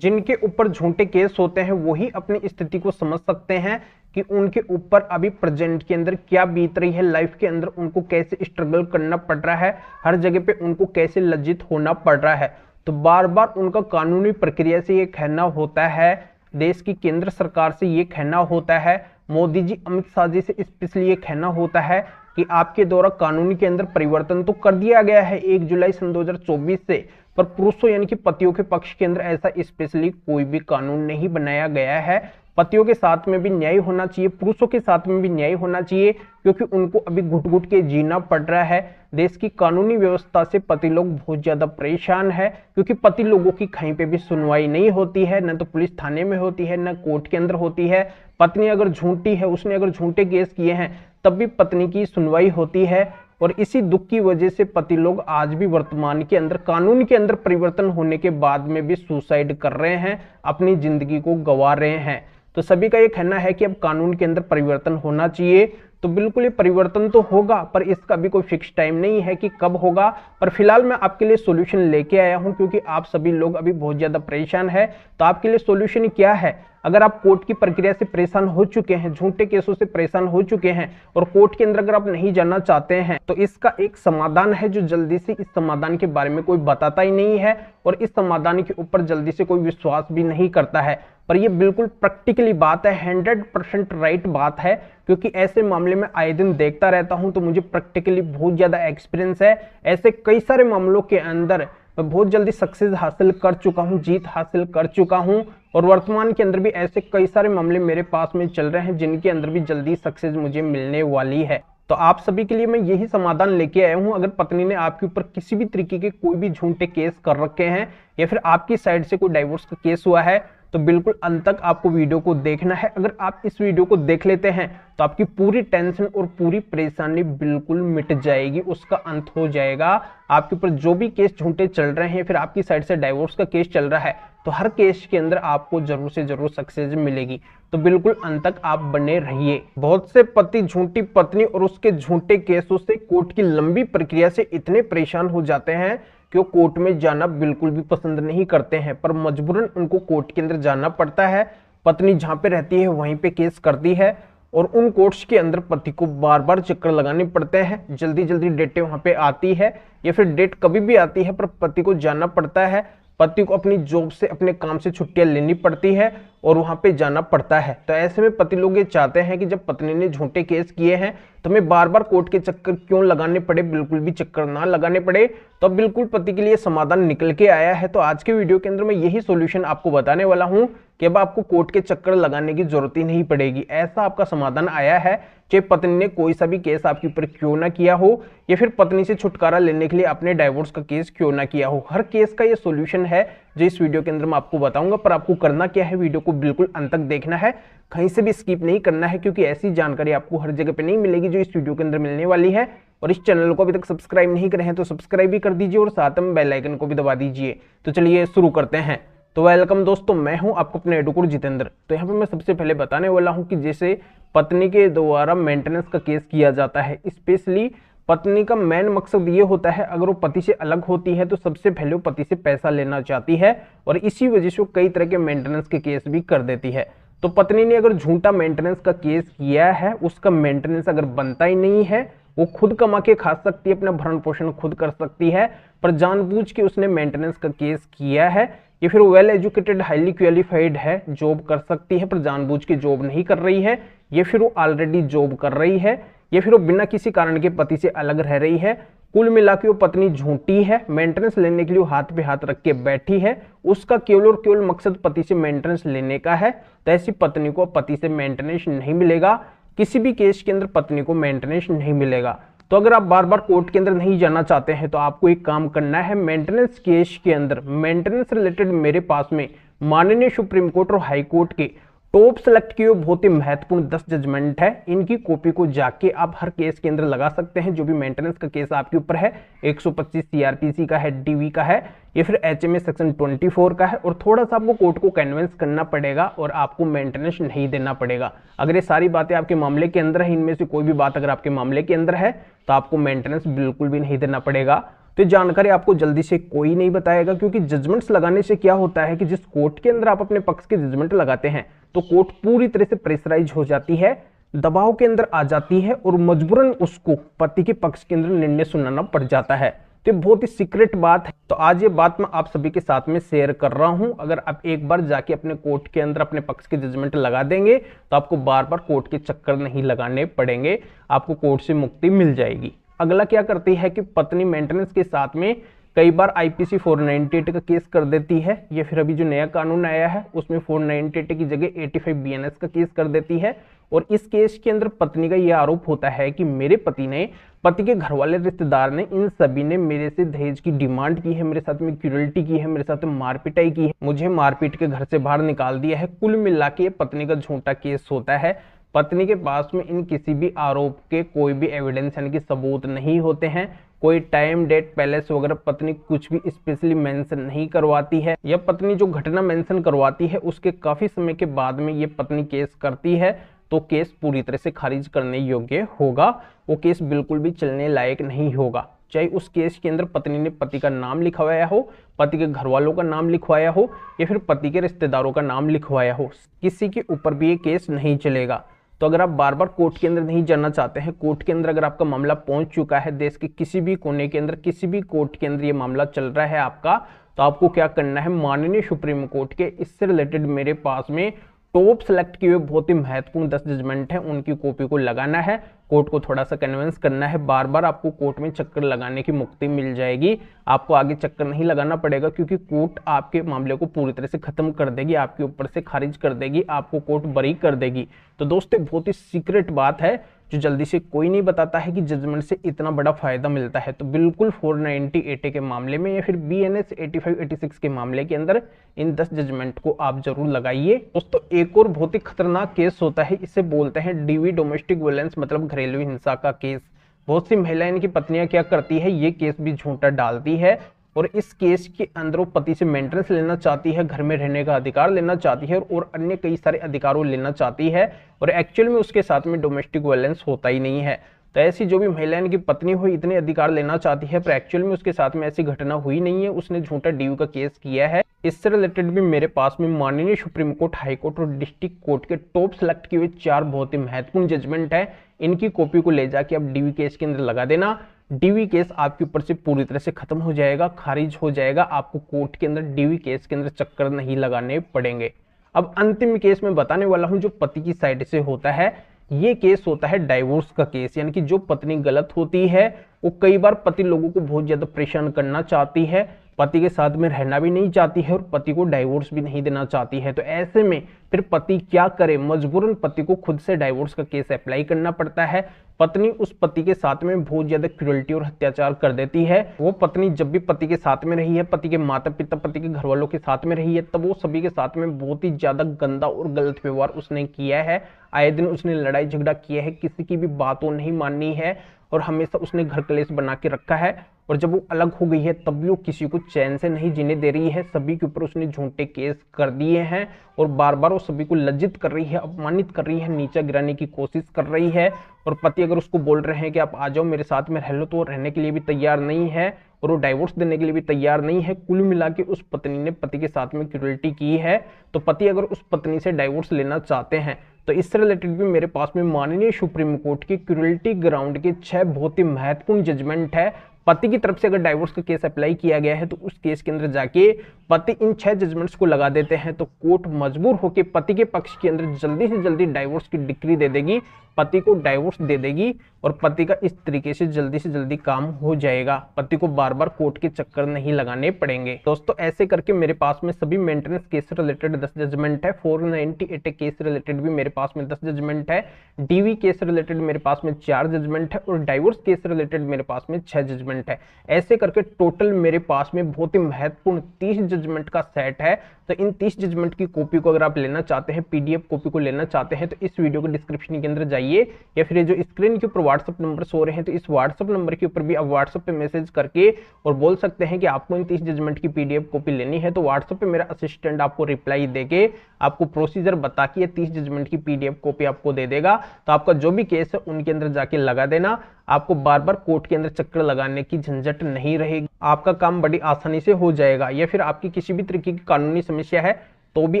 जिनके ऊपर झूठे केस होते हैं वही अपनी स्थिति को समझ सकते हैं कि उनके ऊपर अभी प्रेजेंट के अंदर क्या बीत रही है, लाइफ के अंदर उनको कैसे स्ट्रगल करना पड़ रहा है, हर जगह पे उनको कैसे लज्जित होना पड़ रहा है। तो बार बार उनका कानूनी प्रक्रिया से ये कहना होता है, देश की केंद्र सरकार से ये कहना होता है, मोदी जी अमित शाह जी से स्पेशली ये कहना होता है कि आपके द्वारा कानून के अंदर परिवर्तन तो कर दिया गया है 1 जुलाई सन 2024 से, पर पुरुषों यानी कि पतियों के पक्ष के अंदर ऐसा स्पेशली कोई भी कानून नहीं बनाया गया है। पतियों के साथ में भी न्याय होना चाहिए, पुरुषों के साथ में भी न्याय होना चाहिए, क्योंकि उनको अभी घुट घुट के जीना पड़ रहा है। देश की कानूनी व्यवस्था से पति लोग बहुत ज्यादा परेशान है, क्योंकि पति लोगों की कहीं पे भी सुनवाई नहीं होती है, न तो पुलिस थाने में होती है, न कोर्ट के अंदर होती है। पत्नी अगर झूठी है, उसने अगर झूठे केस किए हैं, तब भी पत्नी की सुनवाई होती है। और इसी दुख की वजह से पति लोग आज भी वर्तमान के अंदर कानून के अंदर परिवर्तन होने के बाद में भी सुसाइड कर रहे हैं, अपनी जिंदगी को गंवा रहे हैं। तो सभी का ये कहना है कि अब कानून के अंदर परिवर्तन होना चाहिए। तो बिल्कुल ये परिवर्तन तो होगा, पर इसका भी कोई फिक्स टाइम नहीं है कि कब होगा। पर फिलहाल मैं आपके लिए सॉल्यूशन लेके आया हूं, क्योंकि आप सभी लोग अभी बहुत ज्यादा परेशान है। तो आपके लिए सॉल्यूशन क्या है? अगर आप कोर्ट की प्रक्रिया से परेशान हो चुके हैं, झूठे केसों से परेशान हो चुके हैं और कोर्ट के अंदर अगर आप नहीं जाना चाहते हैं, तो इसका एक समाधान है जो जल्दी से, इस समाधान के बारे में कोई बताता ही नहीं है और इस समाधान के ऊपर जल्दी से कोई विश्वास भी नहीं करता है। पर ये बिल्कुल प्रैक्टिकली बात है, 100% राइट बात है, क्योंकि ऐसे मामले में आए दिन देखता रहता हूं, तो मुझे प्रैक्टिकली बहुत ज्यादा एक्सपीरियंस है। ऐसे कई सारे मामलों के अंदर मैं बहुत जल्दी सक्सेस हासिल कर चुका हूं, जीत हासिल कर चुका हूं, और वर्तमान के अंदर भी ऐसे कई सारे मामले मेरे पास में चल रहे हैं जिनके अंदर भी जल्दी सक्सेस मुझे मिलने वाली है। तो आप सभी के लिए मैं यही समाधान लेके आया हूं। अगर पत्नी ने आपके ऊपर किसी भी तरीके के कोई भी झूठे केस कर रखे हैं या फिर आपकी साइड से कोई डाइवोर्स का केस हुआ है, तो बिल्कुल अंत तक आपको वीडियो को देखना है। अगर आप इस वीडियो को देख लेते हैं तो आपकी पूरी टेंशन और पूरी परेशानी बिल्कुल मिट जाएगी, उसका अंत हो जाएगा। आपके ऊपर जो भी केस झूठे चल रहे हैं, फिर आपकी साइड से डाइवोर्स का केस चल रहा है, तो हर केस के अंदर आपको जरूर से जरूर सक्सेस मिलेगी। तो बिल्कुल अंत तक आप बने रहिए। बहुत से पति झूठी पत्नी और उसके झूठे केसों से, कोर्ट की लंबी प्रक्रिया से इतने परेशान हो जाते हैं कि वो कोर्ट में जाना बिल्कुल भी पसंद नहीं करते हैं, पर मजबूरन उनको कोर्ट के अंदर जाना पड़ता है। पत्नी जहां पे रहती है वहीं पे केस करती है और उन कोर्ट्स के अंदर पति को बार बार चक्कर लगाने पड़ते हैं। जल्दी जल्दी डेटें वहां पे आती है या फिर डेट कभी भी आती है, पर पति को जाना पड़ता है। पति को अपनी जॉब से, अपने काम से छुट्टियां लेनी पड़ती है और वहां पे जाना पड़ता है। तो ऐसे में पति लोग ये चाहते हैं कि जब पत्नी ने झूठे केस किए हैं तो हमें बार बार कोर्ट के चक्कर क्यों लगाने पड़े, बिल्कुल भी चक्कर ना लगाने पड़े। तो अब बिल्कुल पति के लिए समाधान निकल के आया है। तो आज के वीडियो के अंदर मैं यही सॉल्यूशन आपको बताने वाला हूं कि अब आपको कोर्ट के चक्कर लगाने की जरूरत ही नहीं पड़ेगी। ऐसा आपका समाधान आया है, चाहे पत्नी ने कोई सा भी केस आपके ऊपर क्यों ना किया हो या फिर पत्नी से छुटकारा लेने के लिए आपने डाइवोर्स का केस क्यों ना किया हो। हर केस का ये सॉल्यूशन है जो इस वीडियो के अंदर मैं आपको बताऊंगा। पर आपको करना क्या है, वीडियो को बिल्कुल अंत तक देखना है, कहीं से भी स्किप नहीं करना है, क्योंकि ऐसी जानकारी आपको हर जगह पे नहीं मिलेगी जो इस वीडियो के अंदर मिलने वाली है। और इस चैनल को अभी तक सब्सक्राइब नहीं करे हैं तो सब्सक्राइब भी कर दीजिए और साथ में बेल आइकन को भी दबा दीजिए। तो चलिए शुरू करते हैं। तो वेलकम दोस्तों, मैं हूं आपको अपने एडवोकेट जितेंद्र। तो यहाँ पे मैं सबसे पहले बताने वाला हूं कि जैसे पत्नी के द्वारा मेंटेनेंस का केस किया जाता है, स्पेशली पत्नी का मेन मकसद ये होता है, अगर वो पति से अलग होती है तो सबसे पहले वो पति से पैसा लेना चाहती है और इसी वजह से वो कई तरह के मेंटेनेंस के केस भी कर देती है। तो पत्नी ने अगर झूठा मेंटेनेंस का केस किया है, उसका मेंटेनेंस अगर बनता ही नहीं है, वो खुद कमा के खा सकती है, अपना भरण पोषण खुद कर सकती है, पर जानबूझ के उसने मेंटेनेंस का केस किया है, या फिर वेल एजुकेटेड, हाईली क्वालिफाइड है, जॉब कर सकती है पर जानबूझ के जॉब नहीं कर रही है, या फिर वो ऑलरेडी जॉब कर रही है, या फिर वो बिना किसी कारण के पति से अलग रह रही है, कुल मिला के वो पत्नी झूठी है, मेंटेनेंस लेने के लिए हाथ पे हाथ रख के बैठी है, उसका केवल और केवल मकसद पति से मेंटेनेंस लेने का है, तो ऐसी पत्नी को पति से मेंटेनेंस नहीं मिलेगा। किसी भी केस के अंदर पत्नी को मेंटेनेंस नहीं मिलेगा। तो अगर आप बार बार कोर्ट के अंदर नहीं जाना चाहते हैं तो आपको एक काम करना है, मेंटेनेंस केस के अंदर, मेंटेनेंस रिलेटेड मेरे पास में माननीय सुप्रीम कोर्ट और हाई कोर्ट के टॉप सेलेक्ट किए बहुत ही महत्वपूर्ण 10 जजमेंट है, इनकी कॉपी को जाके आप हर केस के अंदर लगा सकते हैं। जो भी मेंटेनेंस का केस आपके ऊपर है, 125 सीआरपीसी का है, डीवी का है, या फिर एचएमए सेक्शन 24 का है, और थोड़ा सा आपको कोर्ट को कन्विंस करना पड़ेगा और आपको मेंटेनेंस नहीं देना पड़ेगा। अगर ये सारी बातें आपके मामले के अंदर है, इनमें से कोई भी बात अगर आपके मामले के अंदर है, तो आपको मेंटेनेंस बिल्कुल भी नहीं देना पड़ेगा। तो तो जानकारी आपको जल्दी से कोई नहीं बताएगा, क्योंकि जजमेंट्स लगाने से क्या होता है कि जिस कोर्ट के अंदर आप अपने पक्ष के जजमेंट लगाते हैं तो कोर्ट पूरी तरह से प्रेशराइज हो जाती है, दबाव के अंदर आ जाती है और मजबूरन उसको पति के पक्ष के अंदर निर्णय सुनाना पड़ जाता है। तो बहुत ही सीक्रेट बात है। तो आज ये बात मैं आप सभी के साथ में शेयर कर रहा हूं। अगर आप एक बार जाके अपने कोर्ट के अंदर अपने पक्ष के जजमेंट लगा देंगे तो आपको बार बार कोर्ट के चक्कर नहीं लगाने पड़ेंगे, आपको कोर्ट से मुक्ति मिल जाएगी। अगला क्या करती है कि पत्नी मेंटेनेंस के साथ में कई बार आईपीसी 498 का केस कर देती है, या फिर अभी जो नया कानून आया है उसमें 498 की जगह 85 बीएनएस का केस कर देती है। और इस केस के अंदर पत्नी का यह आरोप होता है कि मेरे पति ने, पति के घर वाले रिश्तेदार ने, इन सभी ने मेरे से दहेज की डिमांड की है, मेरे साथ में क्रूरल्टी की है, मेरे साथ में मारपिटाई की है, मुझे मारपीट के घर से बाहर निकाल दिया है। कुल मिला के पत्नी का झूठा केस होता है। पत्नी के पास में इन किसी भी आरोप के कोई भी एविडेंस यानी कि सबूत नहीं होते हैं, कोई टाइम डेट पैलेस वगैरह पत्नी कुछ भी स्पेशली मेंशन नहीं करवाती है, या पत्नी जो घटना मेंशन करवाती है उसके काफी समय के बाद में ये पत्नी केस करती है तो केस पूरी तरह से खारिज करने योग्य होगा, वो केस बिल्कुल भी चलने लायक नहीं होगा। चाहे उस केस के अंदर पत्नी ने पति का नाम लिखवाया हो, पति के घर वालों का नाम लिखवाया हो, या फिर पति के रिश्तेदारों का नाम लिखवाया हो, किसी के ऊपर भी ये केस नहीं चलेगा। तो अगर आप बार बार कोर्ट के अंदर नहीं जाना चाहते हैं, कोर्ट के अंदर अगर आपका मामला पहुंच चुका है, देश के किसी भी कोने के अंदर किसी भी कोर्ट के अंदर ये मामला चल रहा है आपका, तो आपको क्या करना है, माननीय सुप्रीम कोर्ट के इससे रिलेटेड मेरे पास में टॉप सेलेक्ट किए हुए बहुत ही महत्वपूर्ण 10 जजमेंट हैं, उनकी कॉपी को लगाना है, कोर्ट को थोड़ा सा कन्विंस करना है। बार बार आपको कोर्ट में चक्कर लगाने की मुक्ति मिल जाएगी, आपको आगे चक्कर नहीं लगाना पड़ेगा, क्योंकि कोर्ट आपके मामले को पूरी तरह से खत्म कर देगी, आपके ऊपर से खारिज कर देगी, आपको कोर्ट बरी कर देगी। तो दोस्तों बहुत ही सीक्रेट बात है जो जल्दी से कोई नहीं बताता है कि जजमेंट से इतना बड़ा फायदा मिलता है। तो बिल्कुल 498 के मामले में या फिर बीएनएस 85-86 के मामले के अंदर इन 10 जजमेंट को आप जरूर लगाइए। दोस्तों एक और बहुत ही खतरनाक केस होता है, इसे बोलते हैं डीवी, डोमेस्टिक वायलेंस, मतलब घरेलू हिंसा का केस। बहुत सी महिलाएं, इनकी पत्नियां क्या करती है, ये केस भी झूठा डालती है और इस केस के अंदर वो पति से मेंटेनेंस लेना चाहती है, घर में रहने का अधिकार लेना चाहती है और अन्य कई सारे अधिकारों लेना चाहती है, और एक्चुअल में उसके साथ में डोमेस्टिक वायलेंस होता ही नहीं है। तो ऐसी जो भी महिलाएं की पत्नी हो इतने अधिकार लेना चाहती है पर एक्चुअल में उसके साथ में ऐसी घटना हुई नहीं है, उसने झूठा डीयू का केस किया है। इससे रिलेटेड भी मेरे पास में माननीय सुप्रीम कोर्ट, हाई कोर्ट और डिस्ट्रिक्ट कोर्ट के टॉप सेलेक्ट किए हुए 4 बहुत ही महत्वपूर्ण जजमेंट है। इनकी कॉपी को ले जाके आप डीवी केस के अंदर लगा देना। डीवी केस आपके ऊपर से पूरी तरह से खत्म हो जाएगा, खारिज हो जाएगा, आपको कोर्ट के अंदर डीवी केस के अंदर चक्कर नहीं लगाने पड़ेंगे। अब अंतिम केस में बताने वाला हूं जो पति की साइड से होता है, ये केस होता है डाइवोर्स का केस, यानी कि जो पत्नी गलत होती है वो कई बार पति लोगों को बहुत ज्यादा परेशान करना चाहती है, पति के साथ में रहना भी नहीं चाहती है और पति को डाइवोर्स भी नहीं देना चाहती है। तो ऐसे में फिर पति क्या करे, मजबूरन पति को खुद से डाइवोर्स का केस अप्लाई करना पड़ता है। पत्नी उस पति के साथ में बहुत ज्यादा क्रूरल्टी और अत्याचार कर देती है। वो पत्नी जब भी पति के साथ में रही है, पति के माता पिता, पति के घर वालों के साथ में रही है, तब वो सभी के साथ में बहुत ही ज्यादा गंदा और गलत व्यवहार उसने किया है। आए दिन उसने लड़ाई झगड़ा किया है, किसी की भी बातों नहीं माननी है और हमेशा उसने घर कलेश बना के रखा है। और जब वो अलग हो गई है तब भी वो किसी को चैन से नहीं जीने दे रही है, सभी के ऊपर उसने झूठे केस कर दिए हैं और बार बार वो सभी को लज्जित कर रही है, अपमानित कर रही है, नीचा गिराने की कोशिश कर रही है। और पति अगर उसको बोल रहे हैं कि आप आ जाओ मेरे साथ में रह लो, तो वो रहने के लिए भी तैयार नहीं है और वो डाइवोर्स देने के लिए भी तैयार नहीं है। कुल मिला के उस पत्नी ने पति के साथ में क्रूरल्टी की है। तो पति अगर उस पत्नी से डाइवोर्स लेना चाहते हैं तो इससे रिलेटेड भी मेरे पास में माननीय सुप्रीम कोर्ट की क्रूरल्टी ग्राउंड के 6 बहुत ही महत्वपूर्ण जजमेंट है। पति की तरफ से अगर डाइवोर्स का केस अप्लाई किया गया है तो उस केस के अंदर जाके पति इन 6 जजमेंट्स को लगा देते हैं तो कोर्ट मजबूर होकर पति के पक्ष के अंदर जल्दी से जल्दी डाइवोर्स की डिक्री दे देगी, पति को डाइवोर्स दे देगी और पति का इस तरीके से जल्दी काम हो जाएगा। पति को बार बार कोर्ट के चक्कर नहीं लगाने पड़ेंगे। दोस्तों ऐसे करके मेरे पास में सभी मेंटेनेंस केस से रिलेटेड 10 जजमेंट है, 498 केस रिलेटेड भी मेरे पास में 10 जजमेंट है, डीवी केस रिलेटेड मेरे पास में 4 जजमेंट है और डाइवोर्स केस रिलेटेड मेरे पास में 6 जजमेंट है। ऐसे करके टोटल मेरे पास में बहुत ही महत्वपूर्ण 30 जजमेंट का सेट है। तो इन 30 जजमेंट की कॉपी को अगर आप लेना चाहते हैं, पीडीएफ कॉपी को लेना चाहते हैं तो इस वीडियो के डिस्क्रिप्शन के अंदर जाइए या फिर ये जो स्क्रीन के ऊपर व्हाट्सएप नंबर सो रहे हैं तो इस व्हाट्सएप नंबर के ऊपर भी आप व्हाट्सएप पे मैसेज करके और बोल सकते हैं कि आपको इन 30 जजमेंट की पीडीएफ कॉपी लेनी है। तो व्हाट्सएप पे मेरा असिस्टेंट आपको रिप्लाई देके आपको प्रोसीजर बता के 30 जजमेंट की पीडीएफ कॉपी आपको दे देगा। तो आपका जो भी केस है उनके अंदर जाके लगा देना, आपको बार बार कोर्ट के अंदर चक्कर लगाने की झंझट नहीं रहेगी, आपका काम बड़ी आसानी से हो जाएगा। या फिर आपकी किसी भी तरीके की कानूनी समस्या है तो भी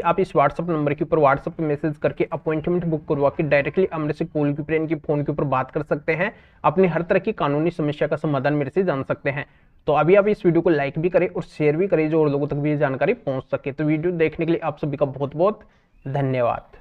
आप इस व्हाट्सएप नंबर के ऊपर व्हाट्सएप पे मैसेज करके अपॉइंटमेंट बुक करवा के डायरेक्टली हमसे से कॉल के ऊपर इनकी फोन के ऊपर बात कर सकते हैं, अपनी हर तरह की कानूनी समस्या का समाधान मेरे से जान सकते हैं। तो अभी आप इस वीडियो को लाइक भी करें और शेयर भी करें जो और लोगों तक भी ये जानकारी पहुंच सके। तो वीडियो देखने के लिए आप सभी का बहुत बहुत धन्यवाद।